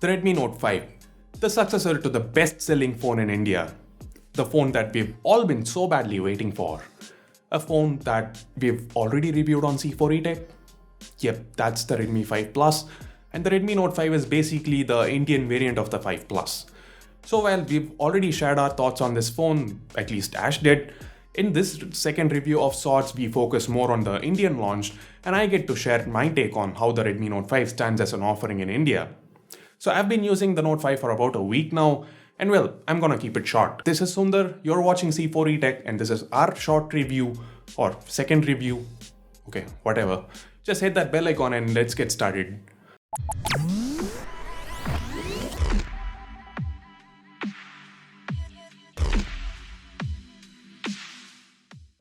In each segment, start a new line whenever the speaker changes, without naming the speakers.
The Redmi Note 5, the successor to the best-selling phone in India. The phone that we've all been so badly waiting for. A phone that we've already reviewed on C4E Tech. Yep, that's the Redmi 5 Plus, and the Redmi Note 5 is basically the Indian variant of the 5 Plus. So while we've already shared our thoughts on this phone, at least Ash did, in this second review of sorts we focus more on the Indian launch, and I get to share my take on how the Redmi Note 5 stands as an offering in India. So I've been using the Note 5 for about a week now, and well, I'm gonna keep it short. This is Sundar, you're watching C4E Tech, and this is our short review, or second review, okay, whatever. Just hit that bell icon and let's get started.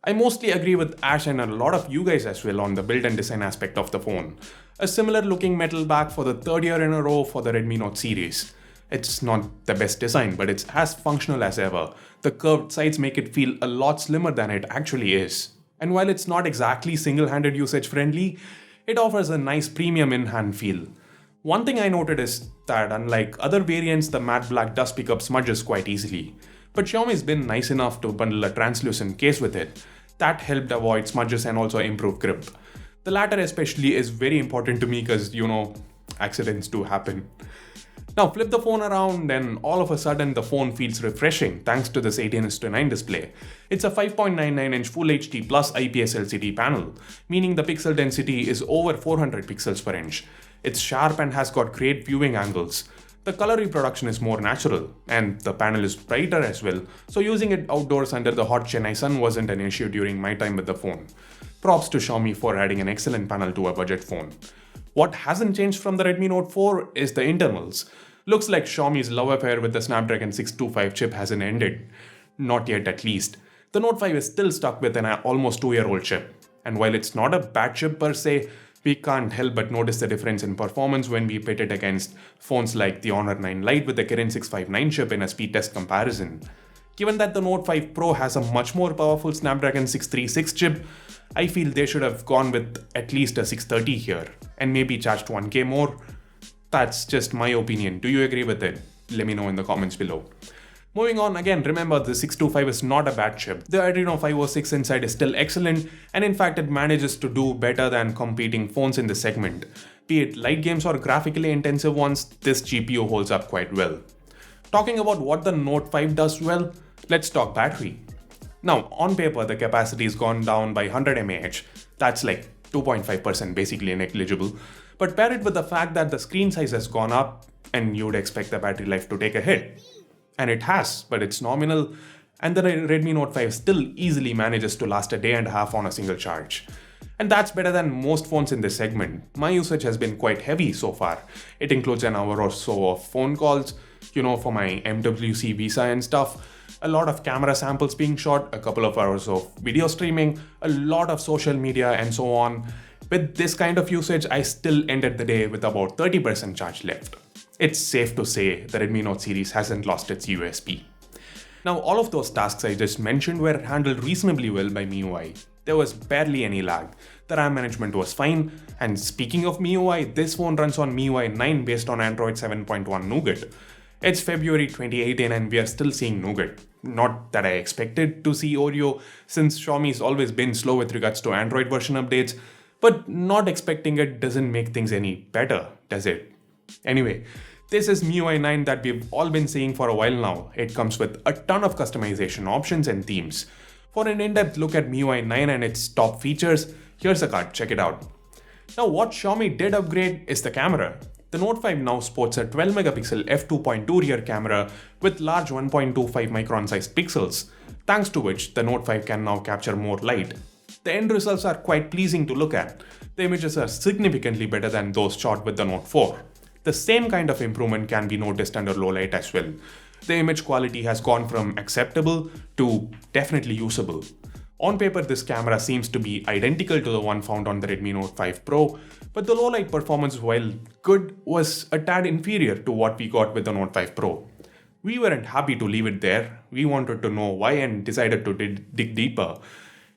I mostly agree with Ash and a lot of you guys as well on the build and design aspect of the phone. A similar looking metal back for the third year in a row for the Redmi Note series. It's not the best design, but it's as functional as ever. The curved sides make it feel a lot slimmer than it actually is. And while it's not exactly single-handed usage friendly, it offers a nice premium in-hand feel. One thing I noted is that unlike other variants, the matte black does pick up smudges quite easily. But Xiaomi's been nice enough to bundle a translucent case with it. That helped avoid smudges and also improve grip. The latter especially is very important to me because, accidents do happen. Now flip the phone around and all of a sudden the phone feels refreshing thanks to this 18:9 display. It's a 5.99-inch Full HD Plus IPS LCD panel, meaning the pixel density is over 400 pixels per inch. It's sharp and has got great viewing angles. The color reproduction is more natural, and the panel is brighter as well, so using it outdoors under the hot Chennai sun wasn't an issue during my time with the phone. Props to Xiaomi for adding an excellent panel to a budget phone. What hasn't changed from the Redmi Note 4 is the internals. Looks like Xiaomi's love affair with the Snapdragon 625 chip hasn't ended. Not yet at least. The Note 5 is still stuck with an almost 2-year-old chip. And while it's not a bad chip per se, we can't help but notice the difference in performance when we pit it against phones like the Honor 9 Lite with the Kirin 659 chip in a speed test comparison. Given that the Note 5 Pro has a much more powerful Snapdragon 636 chip, I feel they should have gone with at least a 630 here, and maybe charged 1k more. That's just my opinion. Do you agree with it? Let me know in the comments below. Moving on, again, remember the 625 is not a bad chip. The Adreno 506 inside is still excellent, and in fact it manages to do better than competing phones in this segment. Be it light games or graphically intensive ones, this GPU holds up quite well. Talking about what the Note 5 does well, let's talk battery. Now, on paper the capacity has gone down by 100 mAh. That's like 2.5%, basically negligible. But pair it with the fact that the screen size has gone up, and you'd expect the battery life to take a hit. And it has, but it's nominal, and the Redmi Note 5 still easily manages to last a day and a half on a single charge. And that's better than most phones in this segment. My usage has been quite heavy so far. It includes an hour or so of phone calls, for my MWC visa and stuff, a lot of camera samples being shot, a couple of hours of video streaming, a lot of social media, and so on. With this kind of usage, I still ended the day with about 30% charge left. It's safe to say the Redmi Note series hasn't lost its USP. Now, all of those tasks I just mentioned were handled reasonably well by MIUI. There was barely any lag. The RAM management was fine, and speaking of MIUI, this phone runs on MIUI 9 based on Android 7.1 Nougat. It's February 2018 and we are still seeing Nougat. Not that I expected to see Oreo, since Xiaomi's always been slow with regards to Android version updates, but not expecting it doesn't make things any better, does it? Anyway, this is MIUI 9 that we've all been seeing for a while now. It comes with a ton of customization options and themes. For an in-depth look at MIUI 9 and its top features, here's a card, check it out. Now what Xiaomi did upgrade is the camera. The Note 5 now sports a 12-megapixel f2.2 rear camera with large 1.25 micron sized pixels, thanks to which the Note 5 can now capture more light. The end results are quite pleasing to look at. The images are significantly better than those shot with the Note 4. The same kind of improvement can be noticed under low light as well. The image quality has gone from acceptable to definitely usable. On paper, this camera seems to be identical to the one found on the Redmi Note 5 Pro, but the low light performance, while good, was a tad inferior to what we got with the Note 5 Pro. We weren't happy to leave it there. We wanted to know why and decided to dig deeper.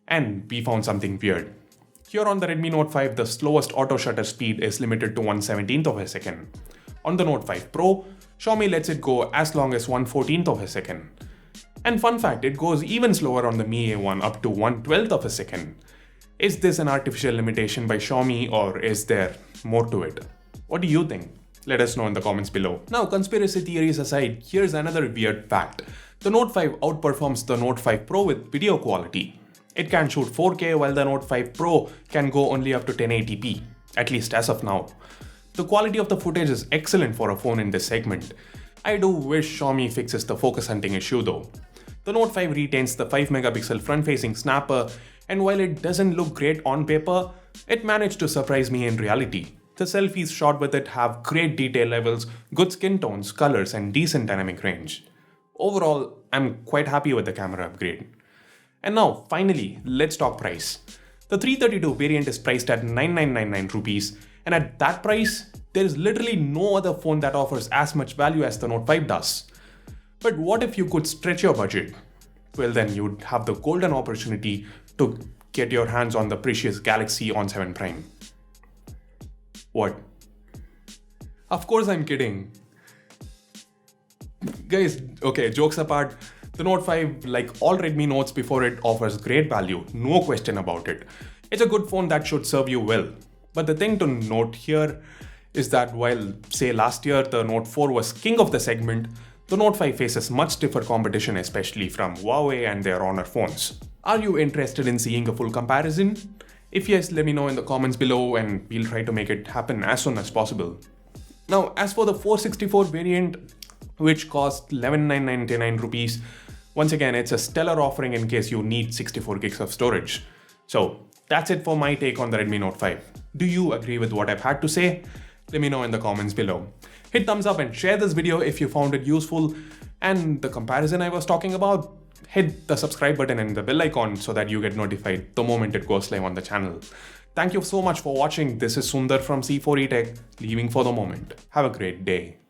And we found something weird. Here on the Redmi Note 5, the slowest auto shutter speed is limited to 1/17th of a second. On the Note 5 Pro, Xiaomi lets it go as long as 1/14th of a second. And fun fact, it goes even slower on the MIUI one up to 1/12th of a second. Is this an artificial limitation by Xiaomi, or is there more to it? What do you think? Let us know in the comments below. Now, conspiracy theories aside, here's another weird fact. The Note 5 outperforms the Note 5 Pro with video quality. It can shoot 4K while the Note 5 Pro can go only up to 1080p, at least as of now. The quality of the footage is excellent for a phone in this segment. I do wish Xiaomi fixes the focus hunting issue though. The Note 5 retains the 5-megapixel front-facing snapper, and while it doesn't look great on paper, it managed to surprise me in reality. The selfies shot with it have great detail levels, good skin tones, colors, and decent dynamic range. Overall, I'm quite happy with the camera upgrade. And now, finally, let's talk price. The 332 variant is priced at 9999 rupees, and at that price, there is literally no other phone that offers as much value as the Note 5 does. But what if you could stretch your budget? Well, then you'd have the golden opportunity to get your hands on the precious Galaxy on 7 Prime. What? Of course I'm kidding. Guys, okay, jokes apart, the Note 5, like all Redmi Notes before it, offers great value, no question about it. It's a good phone that should serve you well. But the thing to note here is that while, say, last year the Note 4 was king of the segment, the Note 5 faces much stiffer competition, especially from Huawei and their Honor phones. Are you interested in seeing a full comparison? If yes, let me know in the comments below and we'll try to make it happen as soon as possible. Now, as for the 464 variant, which costs 11,999 rupees, once again, it's a stellar offering in case you need 64 gigs of storage. So that's it for my take on the Redmi Note 5. Do you agree with what I've had to say? Let me know in the comments below. Hit thumbs up and share this video if you found it useful. And the comparison I was talking about, hit the subscribe button and the bell icon so that you get notified the moment it goes live on the channel. Thank you so much for watching. This is Sundar from C4E Tech, leaving for the moment. Have a great day.